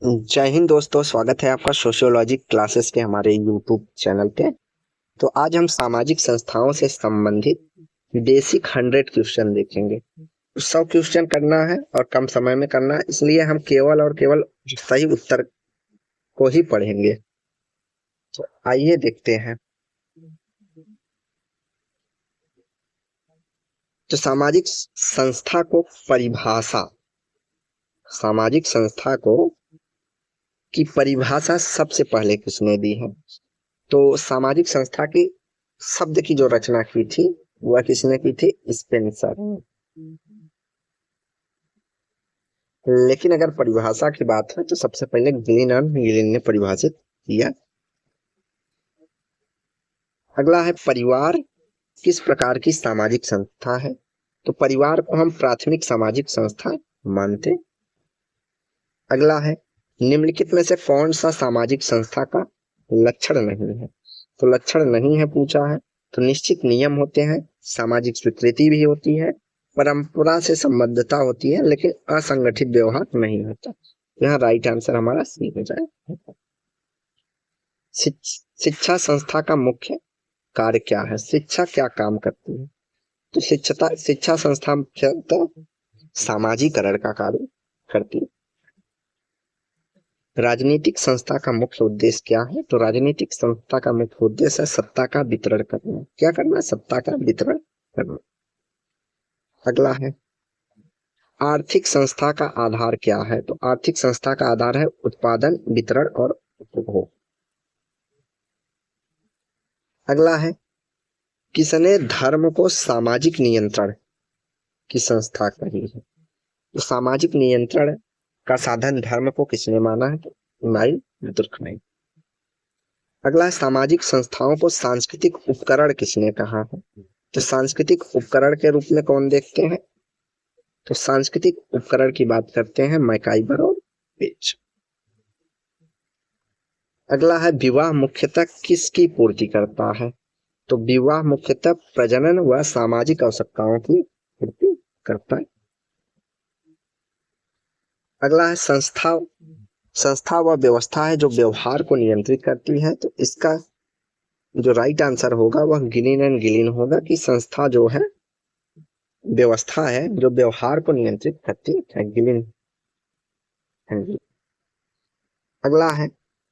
जय हिंद दोस्तों, स्वागत है आपका सोशियोलॉजी क्लासेस के हमारे यूट्यूब चैनल पे। तो आज हम सामाजिक संस्थाओं से संबंधित बेसिक 100 क्वेश्चन देखेंगे। 100 क्वेश्चन करना है और कम समय में करना है, इसलिए हम केवल और केवल सही उत्तर को ही पढ़ेंगे। तो आइए देखते हैं। तो संस्था को परिभाषा सामाजिक संस्था को की परिभाषा सबसे पहले किसने दी है? तो सामाजिक संस्था की शब्द की जो रचना की थी वह किसने की थी? स्पेंसर। लेकिन अगर परिभाषा की बात है तो सबसे पहले गिलिन ने परिभाषित किया। अगला है, परिवार किस प्रकार की सामाजिक संस्था है? तो परिवार को हम प्राथमिक सामाजिक संस्था मानते। अगला है, निम्नलिखित में से कौन सा सामाजिक संस्था का लक्षण नहीं है? तो लक्षण नहीं है पूछा है तो निश्चित नियम होते हैं, सामाजिक स्वीकृति भी होती है, परंपरा से संबद्धता होती है, लेकिन असंगठित व्यवहार नहीं होता। यहाँ राइट आंसर हमारा सी हो जाए। शिक्षा संस्था का मुख्य कार्य क्या है? शिक्षा क्या काम करती है? तो शिक्षा संस्था मुख्यतः सामाजिकरण का कार्य करती है। राजनीतिक संस्था का मुख्य उद्देश्य क्या है? तो राजनीतिक संस्था का मुख्य उद्देश्य है सत्ता का वितरण करना। क्या करना? सत्ता का वितरण करना। अगला है, आर्थिक संस्था का आधार क्या है? तो आर्थिक संस्था का आधार है उत्पादन, वितरण और उपभोग। अगला है, किसने धर्म को सामाजिक नियंत्रण की संस्था कही है? तो सामाजिक नियंत्रण का साधन धर्म को किसने माना है? तो इमाइल दुर्कहेम। अगला है, सामाजिक संस्थाओं को सांस्कृतिक उपकरण किसने कहा है? तो सांस्कृतिक उपकरण के रूप में कौन देखते हैं? तो सांस्कृतिक उपकरण की बात करते हैं मैकाइवर और पेज। अगला है, विवाह मुख्यतः किसकी पूर्ति करता है? तो विवाह मुख्यतः प्रजनन व सामाजिक आवश्यकताओं की पूर्ति करता है। अगला है, संस्था व व्यवस्था है जो व्यवहार को नियंत्रित करती है। तो इसका जो राइट आंसर होगा वह गिलिन एंड गिलिन होगा कि संस्था जो है व्यवस्था है जो व्यवहार को नियंत्रित करती है। Gillin and Gillin. अगला है,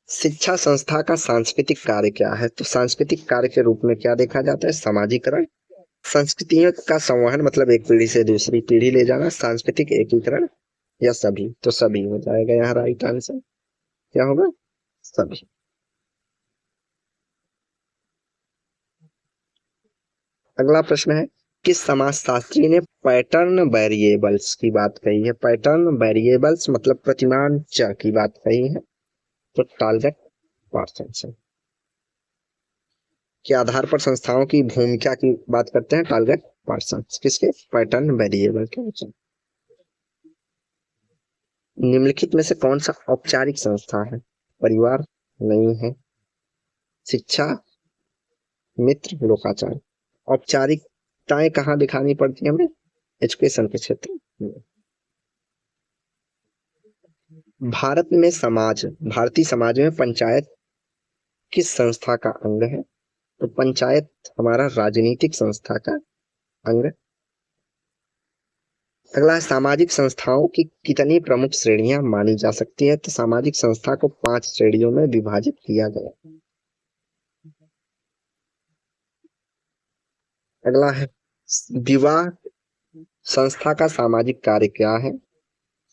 शिक्षा संस्था का सांस्कृतिक कार्य क्या है? तो सांस्कृतिक कार्य के रूप में क्या देखा जाता है? समाजीकरण, संस्कृतियों का संवहन मतलब एक पीढ़ी से दूसरी पीढ़ी ले जाना, सांस्कृतिक एकीकरण या सभी। तो सभी हो जाएगा यहाँ राइट आंसर। क्या होगा? सभी। अगला प्रश्न है, किस समाजशास्त्री ने पैटर्न वेरिएबल्स की बात कही है? पैटर्न वेरिएबल्स मतलब प्रतिमान चर की बात कही है। तो टालगट पार्सन के आधार पर संस्थाओं की भूमिका की बात करते हैं टालगट पार्सन किसके? पैटर्न वेरिएबल के। निम्नलिखित में से कौन सा औपचारिक संस्था है? परिवार नहीं है। शिक्षा, मित्र, लोकाचार। औपचारिकताएं कहाँ दिखानी पड़ती है हमें? एजुकेशन के क्षेत्र में। भारतीय समाज में पंचायत किस संस्था का अंग है? तो पंचायत हमारा राजनीतिक संस्था का अंग। अगला है, सामाजिक संस्थाओं की कितनी प्रमुख श्रेणियां मानी जा सकती है? तो सामाजिक संस्था को 5 श्रेणियों में विभाजित किया गया। अगला है, विवाह संस्था का सामाजिक कार्य क्या है?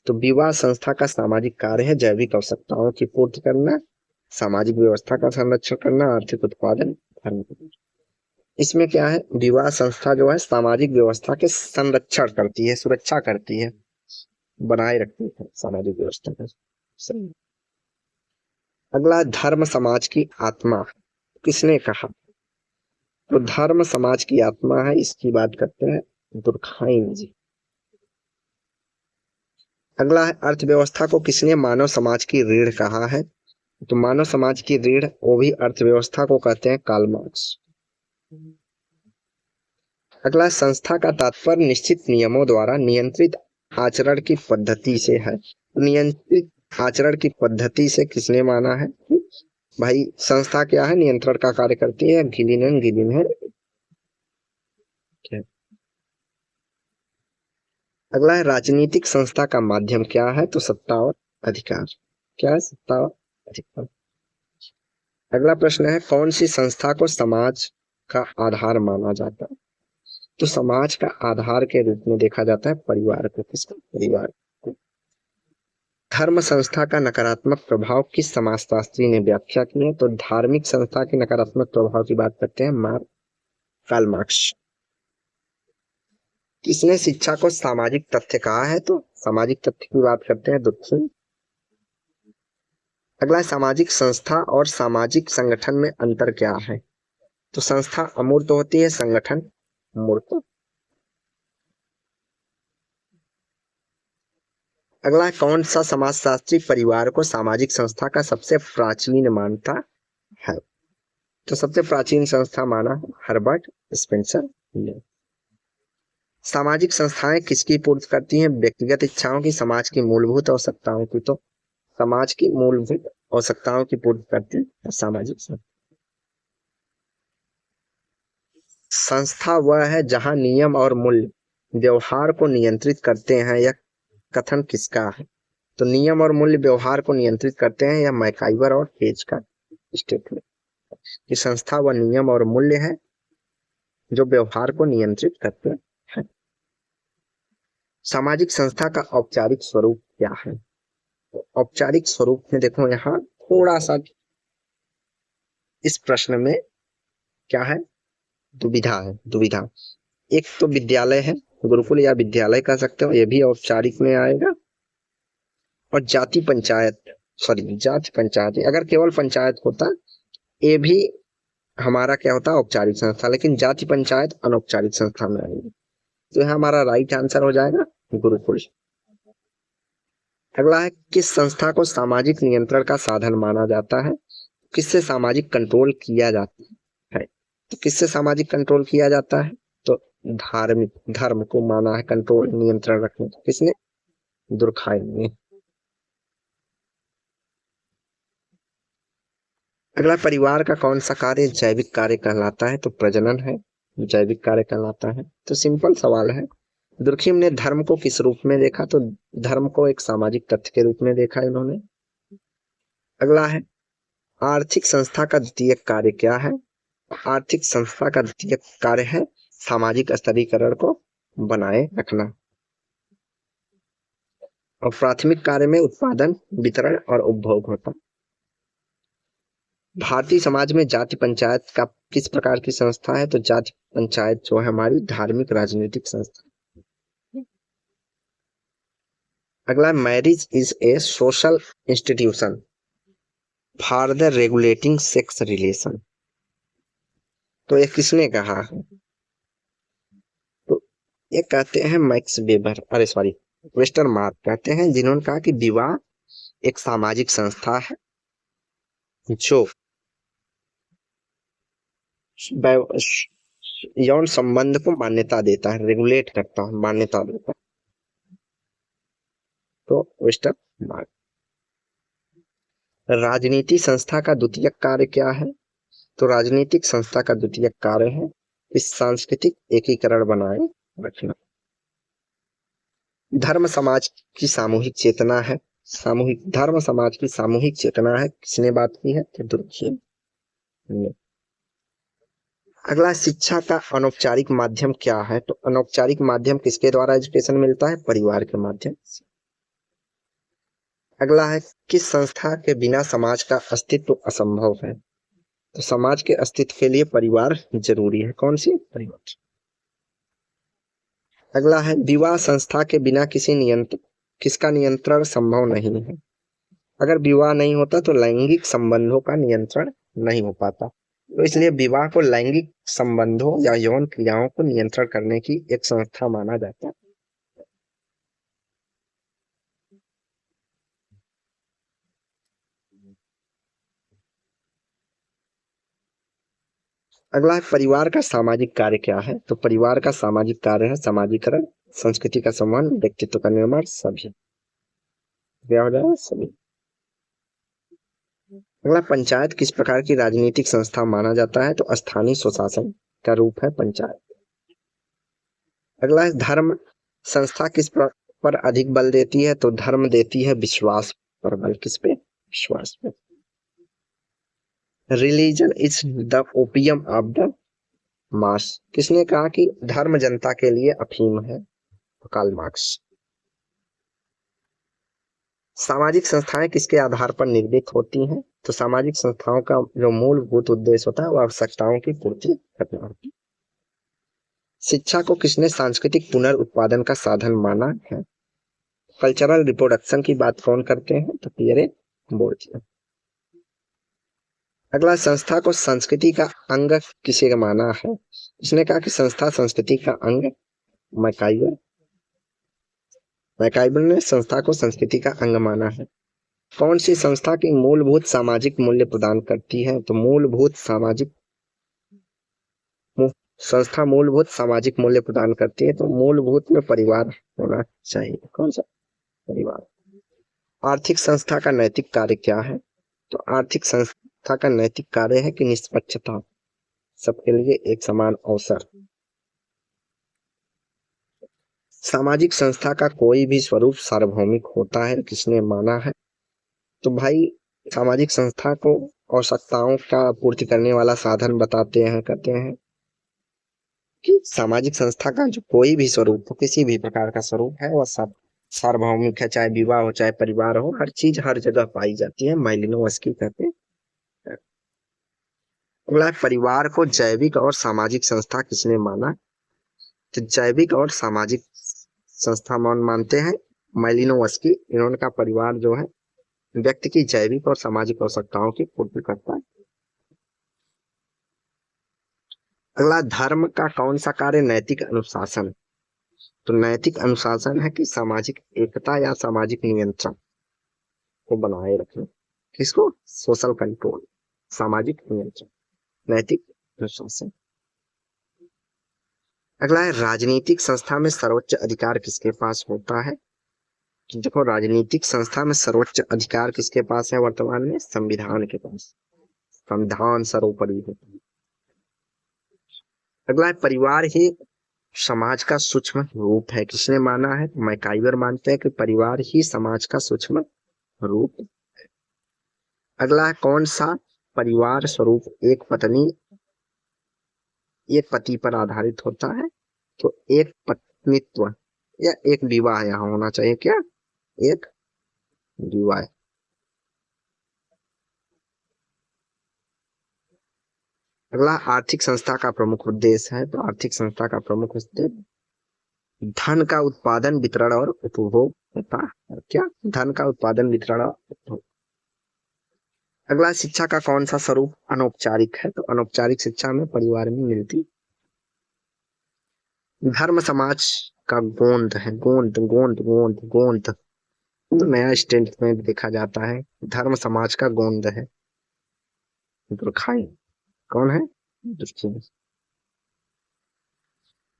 तो विवाह संस्था का सामाजिक कार्य है जैविक आवश्यकताओं की पूर्ति करना, सामाजिक व्यवस्था का संरक्षण करना, आर्थिक उत्पादन, धर्म। इसमें क्या है? विवाह संस्था जो है सामाजिक व्यवस्था के संरक्षण करती है, सुरक्षा करती है, बनाए रखती है सामाजिक व्यवस्था का। अगला, धर्म समाज की आत्मा किसने कहा? तो धर्म समाज की आत्मा है, इसकी बात करते हैं दुर्कहेम जी। अगला है, अर्थव्यवस्था को किसने मानव समाज की रीढ़ कहा है? तो मानव समाज की रीढ़ वो भी अर्थव्यवस्था को कहते हैं कार्ल मार्क्स। अगला, संस्था का तात्पर्य निश्चित नियमों द्वारा नियंत्रित आचरण की पद्धति से है। नियंत्रित आचरण की पद्धति से किसने माना है भाई संस्था क्या है, नियंत्रण का कार्य करती है, गिलीन है। अगला है राजनीतिक संस्था का माध्यम क्या है, तो सत्ता और अधिकार। क्या है, सत्ता और अधिकार। अगला प्रश्न है कौन सी संस्था को समाज का आधार माना जाता है, तो समाज का आधार के रूप में देखा जाता है परिवार को। किसका, परिवार को। धर्म संस्था का नकारात्मक प्रभाव किस समाजशास्त्री ने व्याख्या की है, तो धार्मिक संस्था के नकारात्मक प्रभाव की बात करते हैं कार्ल मार्क्स। किसने शिक्षा को सामाजिक तथ्य कहा है, तो सामाजिक तथ्य की बात करते हैं दुर्खिम। अगला सामाजिक संस्था और सामाजिक संगठन में अंतर क्या है, तो संस्था अमूर्त होती है, संगठन मूर्त। अगला कौन सा समाजशास्त्री परिवार को सामाजिक संस्था का सबसे प्राचीन मानता है, तो सबसे प्राचीन संस्था माना है हर्बर्ट स्पेंसर ने। सामाजिक संस्थाएं किसकी पूर्ति करती हैं, व्यक्तिगत इच्छाओं की, समाज की मूलभूत आवश्यकताओं की, तो समाज की मूलभूत आवश्यकताओं की पूर्ति करती है सामाजिक संस्था। वह है जहां नियम और मूल्य व्यवहार को नियंत्रित करते हैं। यह कथन किसका है, तो नियम और मूल्य व्यवहार को नियंत्रित करते हैं, यह मैकाइवर और पेज का स्टेटमेंट कि संस्था व नियम और मूल्य है जो व्यवहार को नियंत्रित करते हैं। सामाजिक संस्था का औपचारिक स्वरूप क्या है, तो औपचारिक स्वरूप में देखो यहाँ थोड़ा सा इस प्रश्न में क्या है, दुविधा है, दुविधा। एक तो विद्यालय है, गुरुकुल या विद्यालय कह सकते हो, ये भी औपचारिक में आएगा। और जाति पंचायत, सॉरी जाति पंचायत, अगर केवल पंचायत होता ये भी हमारा क्या होता औपचारिक संस्था, लेकिन जाति पंचायत अनौपचारिक संस्था में आएगी, तो यहाँ हमारा राइट आंसर हो जाएगा गुरुकुल। अगला है किस संस्था को सामाजिक नियंत्रण का साधन माना जाता है, किससे सामाजिक कंट्रोल किया जाता है, तो किससे सामाजिक कंट्रोल किया जाता है, तो धार्मिक धर्म को माना है कंट्रोल नियंत्रण रखने, किसने, दुर्खाइम ने। अगला परिवार का कौन सा कार्य जैविक कार्य कहलाता है, तो प्रजनन है, जैविक कार्य कहलाता है। तो सिंपल सवाल है। दुर्खिम ने धर्म को किस रूप में देखा, तो धर्म को एक सामाजिक तथ्य के रूप में देखा इन्होंने। अगला है आर्थिक संस्था का द्वितीय कार्य क्या है, आर्थिक संस्था का द्वितीय कार्य है सामाजिक स्तरीकरण को बनाए रखना, और प्राथमिक कार्य में उत्पादन, वितरण और उपभोग होता। भारतीय समाज में जाति पंचायत का किस प्रकार की संस्था है, तो जाति पंचायत जो है हमारी धार्मिक राजनीतिक संस्था। अगला marriage is a social institution for the regulating sex relation, तो ये किसने कहा है, तो ये कहते हैं मैक्स वेबर, अरे सॉरी वेस्टर मार्क कहते हैं, जिन्होंने कहा कि विवाह एक सामाजिक संस्था है जो यौन संबंध को मान्यता देता है, रेगुलेट करता है, मान्यता देता है, तो वेस्टर मार्क। राजनीति संस्था का द्वितीय कार्य क्या है, तो राजनीतिक संस्था का द्वितीय कार्य है इस सांस्कृतिक एकीकरण बनाए रखना। धर्म समाज की सामूहिक चेतना है, सामूहिक धर्म समाज की सामूहिक चेतना है, किसने बात की है, तो दुर्खिम ने। अगला शिक्षा का अनौपचारिक माध्यम क्या है, तो अनौपचारिक माध्यम किसके द्वारा एजुकेशन मिलता है, परिवार के माध्यम से। अगला है किस संस्था के बिना समाज का अस्तित्व असंभव है, तो समाज के अस्तित्व के लिए परिवार जरूरी है, कौन सी, परिवार। अगला है विवाह संस्था के बिना किसका नियंत्रण संभव नहीं है, अगर विवाह नहीं होता तो लैंगिक संबंधों का नियंत्रण नहीं हो पाता, तो इसलिए विवाह को लैंगिक संबंधों या यौन क्रियाओं को नियंत्रण करने की एक संस्था माना जाता है। अगला है परिवार का सामाजिक कार्य क्या है, तो परिवार का सामाजिक कार्य है समाजीकरण, संस्कृति का सम्मान, व्यक्तित्व का निर्माण, सभी क्या हो जाएगा, सभी। अगला, पंचायत किस प्रकार की राजनीतिक संस्था माना जाता है? तो स्थानीय स्वशासन का रूप है पंचायत। अगला है, धर्म संस्था किस पर अधिक बल देती है? तो धर्म देती है विश्वास पर बल। किस पे? विश्वास पे। Religion is the opium of the mass. किसने कहा कि धर्म जनता के लिए अफीम है? Karl Marx. सामाजिक संस्थाएं किसके आधार पर निर्मित होती हैं? तो सामाजिक संस्थाओं का जो मूलभूत उद्देश्य होता है वो आवश्यकताओं की पूर्ति करना होती है। शिक्षा को किसने सांस्कृतिक पुनर्उत्पादन का साधन माना है? कल्चरल रिप्रोडक्शन की बात कौन करते हैं? तो पियरे बोर्जिया। अगला, संस्था को संस्कृति का अंग किसे माना है? इसने कहा कि संस्था संस्कृति का अंग। मैकाइवर ने संस्था को संस्कृति का अंग माना है। कौन सी संस्था की मूलभूत सामाजिक मूल्य प्रदान करती है? तो संस्था मूलभूत सामाजिक मूल्य प्रदान करती है। तो मूलभूत में परिवार होना चाहिए। कौन सा? परिवार। आर्थिक संस्था का नैतिक कार्य क्या है? तो आर्थिक संस्था का नैतिक कार्य है कि निष्पक्षता, सबके लिए एक समान अवसर। सामाजिक संस्था का कोई भी स्वरूप सार्वभौमिक होता है, किसने माना है? तो भाई, सामाजिक संस्था को आवश्यकताओं का पूर्ति करने वाला साधन बताते हैं, कहते हैं कि सामाजिक संस्था का जो कोई भी स्वरूप हो, किसी भी प्रकार का स्वरूप है, वह सब सार्वभौमिक है। चाहे विवाह हो, चाहे परिवार हो, हर चीज हर जगह पाई जाती है। माइलिनोवस्की कहते हैं। अगला, परिवार को जैविक और सामाजिक संस्था किसने माना? तो जैविक और सामाजिक संस्था मानते हैं माइलिनोवस्की। इन्होंने का परिवार जो है व्यक्ति की जैविक और सामाजिक आवश्यकताओं की पूर्ति करता है। अगला, धर्म का कौन सा कार्य नैतिक अनुशासन? तो नैतिक अनुशासन है कि सामाजिक एकता या सामाजिक नियंत्रण को बनाए रखना। किसको? सोशल कंट्रोल, सामाजिक नियंत्रण, नैतिक अनुशासन। अगला है, राजनीतिक संस्था में सर्वोच्च अधिकार किसके पास होता है? तो देखो, राजनीतिक संस्था में सर्वोच्च अधिकार किसके पास है वर्तमान में? संविधान के पास। संविधान सर्वोपरि होता है। अगला है, परिवार ही समाज का सूक्ष्म रूप है, किसने माना है? मैकाइवर मानते हैं कि परिवार ही समाज का सूक्ष्म रूप है। अगला है, कौन सा परिवार स्वरूप एक पति पर आधारित होता है? तो एक पत्नीत्व या एक विवाह यहाँ होना चाहिए। क्या? एक विवाह। अगला, आर्थिक संस्था का प्रमुख उद्देश्य है। तो आर्थिक संस्था का प्रमुख उद्देश्य धन का उत्पादन, वितरण और उपभोग होता है। क्या? धन का उत्पादन, वितरण और उपभोग। अगला, शिक्षा का कौन सा स्वरूप अनौपचारिक है? तो अनौपचारिक शिक्षा में परिवार में मिलती। धर्म समाज का गोंद है। गोंद गोंद गोंद गोंद तो नया स्टेटमेंट देखा जाता है। धर्म समाज का गोंद है। दुर्खाई कौन है? दुर्खाई।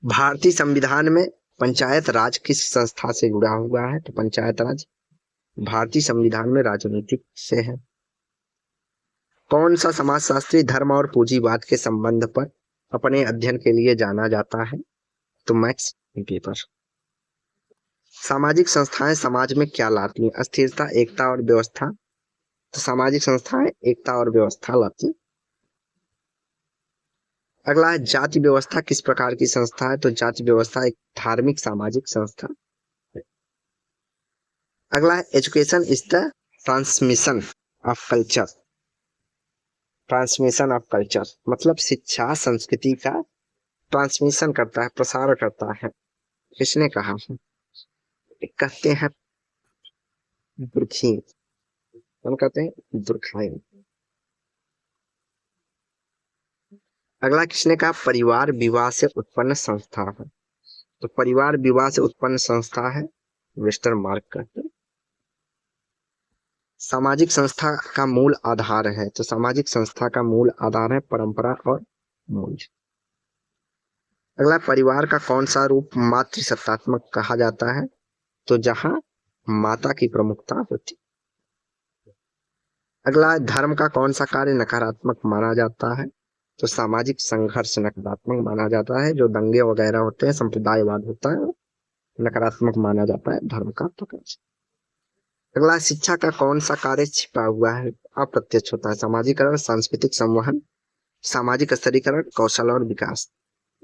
भारतीय संविधान में पंचायत राज किस संस्था से जुड़ा हुआ है? तो पंचायत राज भारतीय संविधान में राजनीतिक से है। कौन सा समाजशास्त्री धर्म और पूंजीवाद के संबंध पर अपने अध्ययन के लिए जाना जाता है? तो मैक्स वेबर। सामाजिक संस्थाएं समाज में क्या लाती हैं? स्थिरता, एकता और व्यवस्था। तो सामाजिक संस्थाएं एकता और व्यवस्था लाती हैं। अगला है, जाति व्यवस्था किस प्रकार की संस्था है? तो जाति व्यवस्था एक धार्मिक सामाजिक संस्था है। अगला है, education is the transmission of culture. Transmission of culture मतलब शिक्षा संस्कृति का ट्रांसमिशन करता है, प्रसार करता है। किसने कहा? कहते हैं दुर्खीम। हम कहते हैं दुर्खाइम। अगला, किसने कहा परिवार विवाह से उत्पन्न संस्था है? तो परिवार विवाह से उत्पन्न संस्था है वेस्टरमार्क कहते हैं। सामाजिक संस्था का मूल आधार है। तो सामाजिक संस्था का मूल आधार है परंपरा और मूल्य। अगला, परिवार का कौन सा रूप मातृसत्तात्मक कहा जाता है? तो जहां माता की प्रमुखता होती। अगला, धर्म का कौन सा कार्य नकारात्मक माना जाता है? तो सामाजिक संघर्ष नकारात्मक माना जाता है। जो दंगे वगैरह होते हैं, संप्रदायवाद होता है, नकारात्मक माना जाता है धर्म का प्रकाश। अगला, शिक्षा का कौन सा कार्य छिपा हुआ है, अप्रत्यक्ष होता है? सामाजिकरण, सांस्कृतिक संवहन, सामाजिक स्तरीकरण, कौशल और विकास।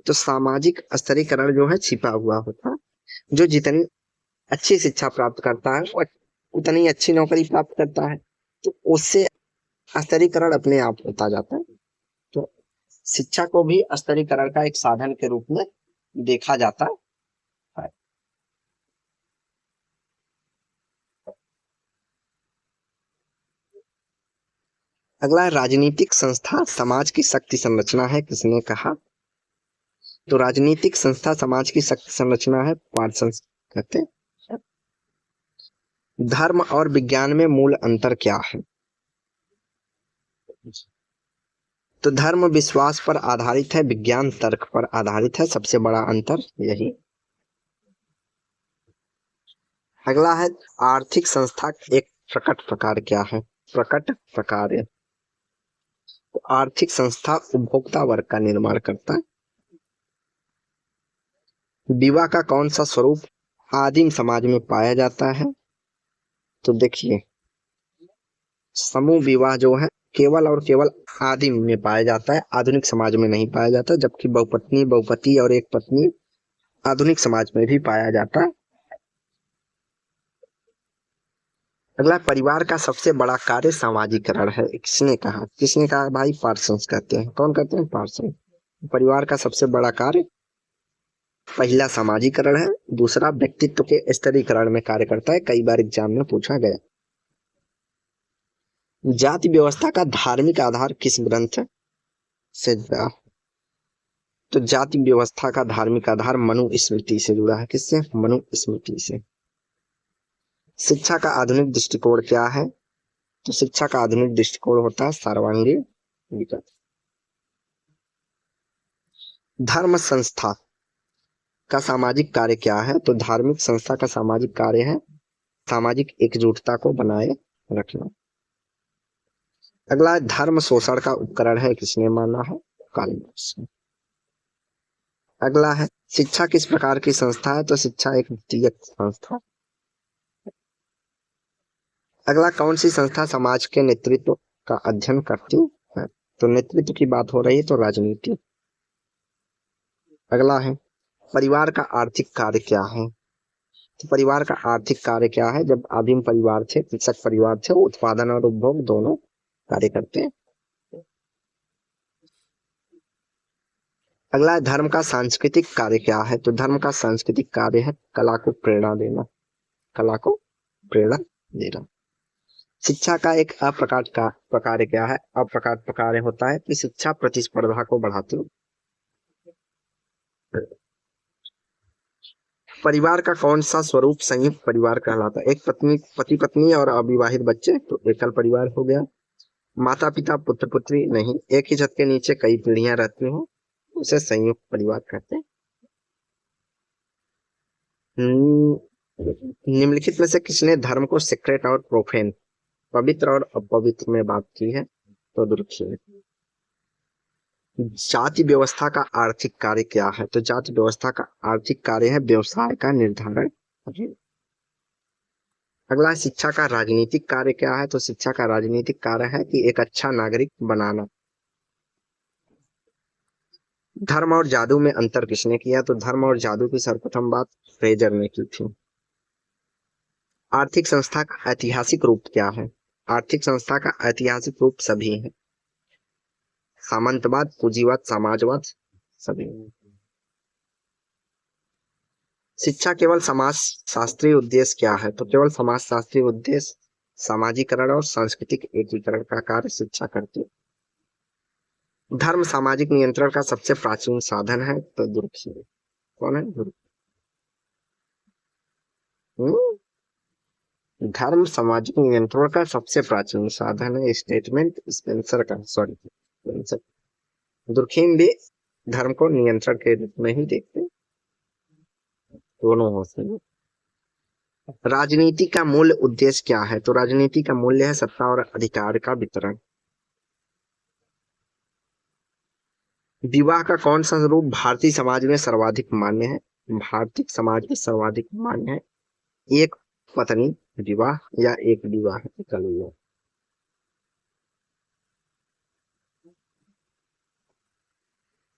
तो सामाजिक स्तरीकरण जो है छिपा हुआ होता है। जो जितनी अच्छी शिक्षा प्राप्त करता है वो उतनी अच्छी नौकरी प्राप्त करता है, तो उससे स्तरीकरण अपने आप होता जाता है। तो शिक्षा को भी स्तरीकरण का एक साधन के रूप में देखा जाता है। अगला, राजनीतिक संस्था समाज की शक्ति संरचना है, किसने कहा? तो राजनीतिक संस्था समाज की शक्ति संरचना है, पार्सन्स कहते हैं। धर्म और विज्ञान में मूल अंतर क्या है? तो धर्म विश्वास पर आधारित है, विज्ञान तर्क पर आधारित है, सबसे बड़ा अंतर यही। अगला है, आर्थिक संस्था एक प्रकट प्रकार क्या है? प्रकट प्रकार है। तो आर्थिक संस्था उपभोक्ता वर्ग का निर्माण करता है। विवाह का कौन सा स्वरूप आदिम समाज में पाया जाता है? तो देखिए, समूह विवाह जो है केवल और केवल आदिम में पाया जाता है, आधुनिक समाज में नहीं पाया जाता, जबकि बहुपत्नी, बहुपति और एक पत्नी आधुनिक समाज में भी पाया जाता है। अगला, परिवार का सबसे बड़ा कार्य सामाजिकरण है, किसने कहा? किसने कहा भाई? पार्सन्स कहते हैं। कौन कहते हैं? पार्सन। परिवार का सबसे बड़ा कार्य, पहला सामाजिकरण है, दूसरा व्यक्तित्व के स्तरीकरण में कार्य करता है, कई बार एग्जाम में पूछा गया। जाति व्यवस्था का धार्मिक आधार किस ग्रंथ से जुड़ा? तो जाति व्यवस्था का धार्मिक आधार मनुस्मृति से जुड़ा है। किससे? मनुस्मृति से। शिक्षा का आधुनिक दृष्टिकोण क्या है? तो शिक्षा का आधुनिक दृष्टिकोण होता है सर्वांगीण विकास। धर्म संस्था का सामाजिक कार्य क्या है? तो धार्मिक संस्था का सामाजिक कार्य है सामाजिक एकजुटता को बनाए रखना। अगला, धर्म शोषण का उपकरण है, किसने माना है? कालिदास। अगला है, शिक्षा किस प्रकार की संस्था है? तो शिक्षा एक वित्तीय संस्था। अगला, कौन सी संस्था समाज के नेतृत्व का अध्ययन करती है? तो नेतृत्व की बात हो रही है तो राजनीति। अगला है, परिवार का आर्थिक कार्य क्या है? तो परिवार का आर्थिक कार्य क्या है? जब आदिम परिवार थे, कृषक परिवार थे, उत्पादन और उपभोग दोनों कार्य करते हैं। अगला, धर्म का सांस्कृतिक कार्य क्या है? तो धर्म का सांस्कृतिक कार्य है कला को प्रेरणा देना, कला को प्रेरणा देना। शिक्षा का एक अप्रकार का प्रकार क्या है? अप्रकार प्रकार होता है कि शिक्षा प्रतिस्पर्धा को बढ़ाती है। परिवार का कौन सा स्वरूप संयुक्त परिवार कहलाता है? एक पत्नी, पति पत्नी और अविवाहित बच्चे, तो एकल परिवार हो गया। माता पिता पुत्र पुत्री नहीं, एक ही छत के नीचे कई पीढ़ियां रहती हो, उसे संयुक्त परिवार कहते हैं। निम्नलिखित में से किसने धर्म को सीक्रेट और प्रोफेन, पवित्र और अपवित्र में बात की है? तो देखिए, जाति व्यवस्था का आर्थिक कार्य क्या है? तो जाति व्यवस्था का आर्थिक कार्य है व्यवसाय का निर्धारण। अगला, शिक्षा का राजनीतिक कार्य क्या है? तो शिक्षा का राजनीतिक कार्य है कि एक अच्छा नागरिक बनाना। धर्म और जादू में अंतर किसने किया? तो धर्म और जादू की सर्वप्रथम बात फ्रेजर ने की थी। आर्थिक संस्था का ऐतिहासिक रूप क्या है? आर्थिक संस्था का ऐतिहासिक रूप सभी है, सामंतवाद, पूंजीवाद, समाजवाद, सभी। शिक्षा केवल समाज शास्त्रीय उद्देश्य क्या है? तो केवल समाज शास्त्रीय उद्देश्य सामाजिकरण और सांस्कृतिक एकीकरण का कार्य शिक्षा करती है। धर्म सामाजिक नियंत्रण का सबसे प्राचीन साधन है, तो दुर्खिल। कौन है? धर्म सामाजिक नियंत्रण का सबसे प्राचीन साधन है, स्टेटमेंट स्पेंसर का, सॉरी स्पेंसर। दुर्खिम भी धर्म को नियंत्रण के रूप में ही देखते, दोनों होते हैं। राजनीति का मूल उद्देश्य क्या है? तो राजनीति का मूल्य है सत्ता और अधिकार का वितरण। विवाह का कौन सा रूप भारतीय समाज में सर्वाधिक मान्य है? भारतीय समाज में सर्वाधिक मान्य है एक पत्नी विवाह या एक विवाह एकल विवाह।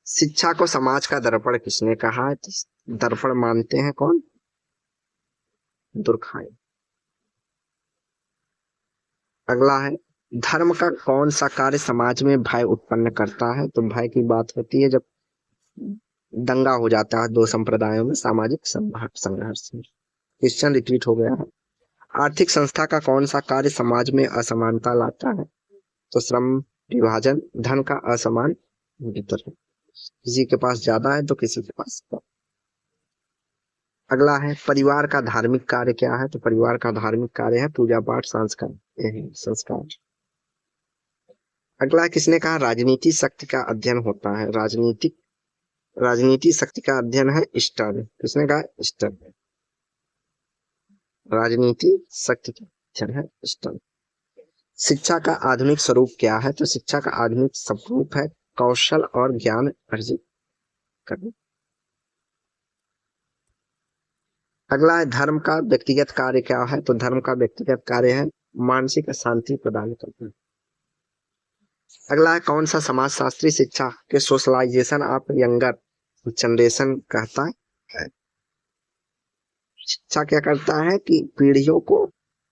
शिक्षा को समाज का दर्पण किसने कहा है? दर्पण मानते हैं कौन? दुर्खाई। अगला है धर्म का कौन सा कार्य समाज में भय उत्पन्न करता है? तो भय की बात होती है जब दंगा हो जाता है दो संप्रदायों में, सामाजिक संघर्ष। क्वेश्चन रिपीट हो गया है। आर्थिक संस्था का कौन सा कार्य समाज में असमानता लाता है? तो श्रम विभाजन, धन का असमान वितरण, किसी के पास ज्यादा है तो किसी के पास कम। अगला है परिवार का धार्मिक कार्य क्या है? तो परिवार का धार्मिक कार्य है पूजा पाठ संस्कार। अगला है किसने कहा राजनीति शक्ति का अध्ययन होता है? राजनीति शक्ति का अध्ययन है स्टर्न। किसने कहा? स्टर्न। राजनीति शक्ति का अध्ययन है स्टर्न। शिक्षा का आधुनिक स्वरूप क्या है? तो शिक्षा का आधुनिक स्वरूप है कौशल और ज्ञान अर्जित करना। अगला है धर्म का व्यक्तिगत कार्य क्या है? तो धर्म का व्यक्तिगत कार्य है मानसिक शांति प्रदान करना। अगला है कौन सा समाजशास्त्री शिक्षा के सोशलाइजेशन ऑफ यंगर जनरेशन कहता है? शिक्षा क्या करता है कि पीढ़ियों को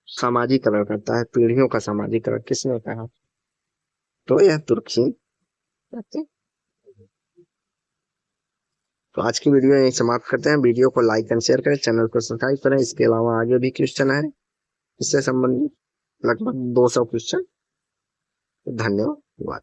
सामाजिकरण करता है, पीढ़ियों का सामाजिकरण। किसने कहा? तो यह तुर्की। तो आज की वीडियो यही समाप्त करते हैं। वीडियो को लाइक एंड शेयर करें, चैनल को सब्सक्राइब करें। इसके अलावा आगे भी क्वेश्चन है इससे संबंधित लगभग 200 क्वेश्चन। धन्यवाद।